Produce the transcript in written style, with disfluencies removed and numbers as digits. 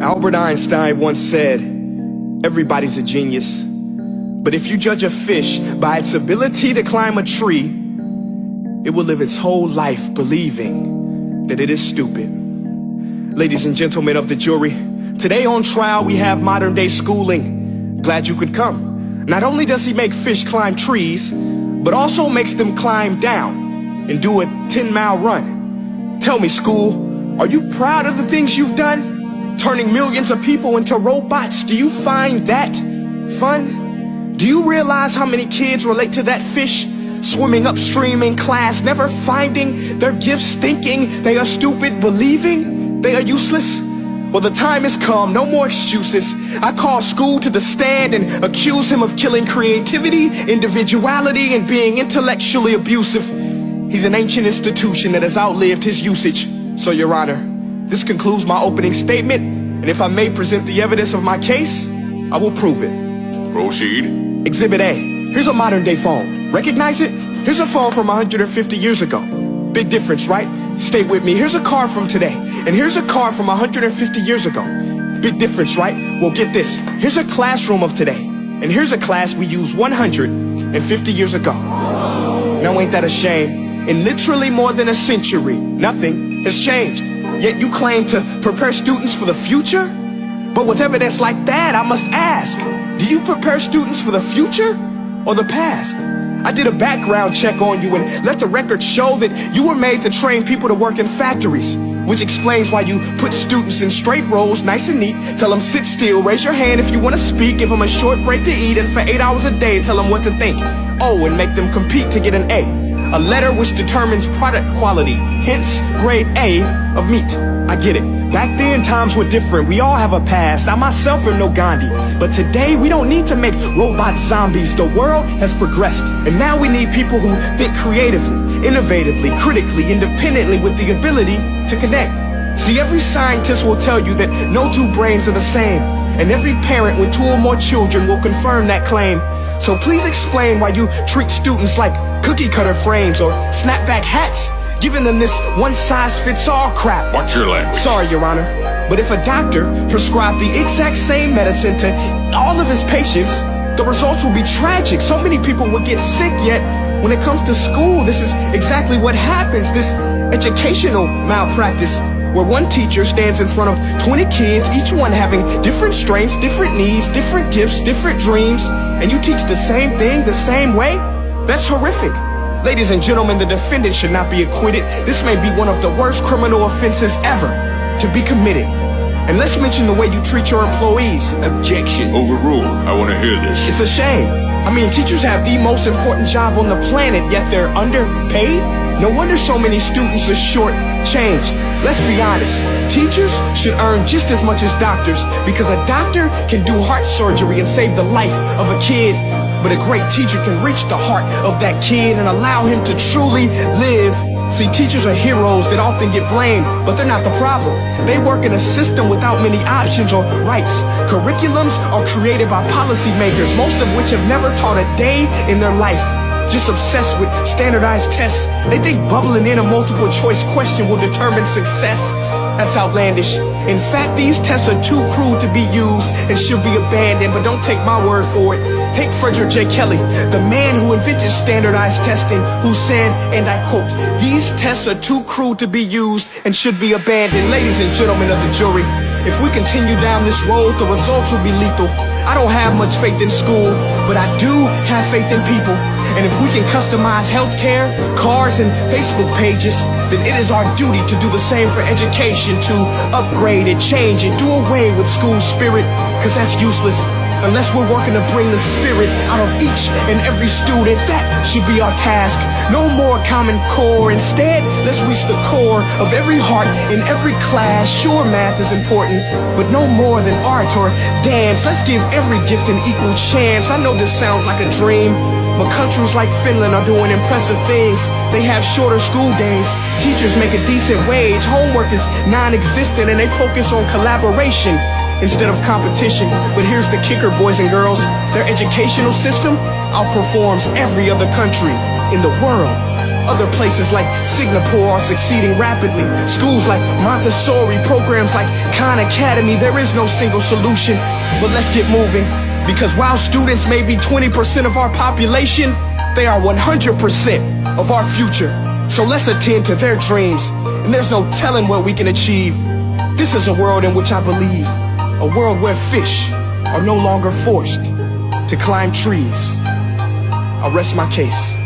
Albert Einstein once said, everybody's a genius. But if you judge a fish by its ability to climb a tree, it will live its whole life believing that it is stupid. Ladies and gentlemen of the jury, today on trial we have modern day schooling. Glad you could come. Not only does he make fish climb trees, but also makes them climb down and do a 10-mile run. Tell me, school, are you proud of the things you've done? Turning millions of people into robots, do you find that fun? Do you realize how many kids relate to that fish? Swimming upstream in class, never finding their gifts, thinking they are stupid, believing they are useless? Well, the time has come, no more excuses. I call school to the stand and accuse him of killing creativity, individuality, and being intellectually abusive. He's an ancient institution that has outlived his usage. So, Your Honor, this concludes my opening statement, and if I may present the evidence of my case, I will prove it. Proceed. Exhibit A. Here's a modern day phone. Recognize it? Here's a phone from 150 years ago. Big difference, right? Stay with me. Here's a car from today, and here's a car from 150 years ago. Big difference, right? Well, get this. Here's a classroom of today, and here's a class we used 150 years ago. Now, ain't that a shame? In literally more than a century, nothing has changed. Yet you claim to prepare students for the future? But with evidence like that, I must ask, do you prepare students for the future or the past? I did a background check on you and let the record show that you were made to train people to work in factories, which explains why you put students in straight rows, nice and neat, tell them sit still, raise your hand if you want to speak, give them a short break to eat, and for 8 hours a day tell them what to think. Oh, and make them compete to get an A letter which determines product quality, hence grade A of meat. I get it. Back then, times were different. We all have a past. I myself am no Gandhi. But today, we don't need to make robot zombies. The world has progressed. And now we need people who think creatively, innovatively, critically, independently, with the ability to connect. See, every scientist will tell you that no two brains are the same. And every parent with 2 or more children will confirm that claim. So please explain why you treat students like cookie cutter frames or snapback hats, giving them this one-size-fits-all crap. Watch your language. Sorry, Your Honor, but if a doctor prescribed the exact same medicine to all of his patients, the results will be tragic. So many people will get sick, yet when it comes to school, this is exactly what happens. This educational malpractice, where one teacher stands in front of 20 kids, each one having different strengths, different needs, different gifts, different dreams, and you teach the same thing the same way? That's horrific. Ladies and gentlemen, the defendant should not be acquitted. This may be one of the worst criminal offenses ever to be committed. And let's mention the way you treat your employees. Objection. Overruled. I want to hear this. It's a shame. I mean, teachers have the most important job on the planet, yet they're underpaid? No wonder so many students are short-changed. Let's be honest. Teachers should earn just as much as doctors, because a doctor can do heart surgery and save the life of a kid. But a great teacher can reach the heart of that kid and allow him to truly live. See, teachers are heroes that often get blamed, but they're not the problem. They work in a system without many options or rights. Curriculums are created by policymakers, most of which have never taught a day in their life. Just obsessed with standardized tests. They think bubbling in a multiple choice question will determine success. That's outlandish. In fact, these tests are too cruel to be used and should be abandoned, but don't take my word for it. Take Frederick J. Kelly, the man who invented standardized testing, who said, and I quote, "These tests are too cruel to be used and should be abandoned." Ladies and gentlemen of the jury, if we continue down this road, the results will be lethal. I don't have much faith in school, but I do have faith in people. And if we can customize healthcare, cars, and Facebook pages, then it is our duty to do the same for education, to upgrade and change and do away with school spirit, because that's useless. Unless we're working to bring the spirit out of each and every student, that should be our task. No more Common Core. Instead, let's reach the core of every heart in every class. Sure, math is important, but no more than art or dance. Let's give every gift an equal chance. I know this sounds like a dream, but countries like Finland are doing impressive things. They have shorter school days. Teachers make a decent wage. Homework is non-existent, and they focus on collaboration instead of competition. But here's the kicker, boys and girls. Their educational system outperforms every other country in the world. Other places like Singapore are succeeding rapidly. Schools like Montessori, programs like Khan Academy. There is no single solution, but let's get moving. Because while students may be 20% of our population, they are 100% of our future. So let's attend to their dreams, and there's no telling what we can achieve. This is a world in which I believe, a world where fish are no longer forced to climb trees. I'll rest my case.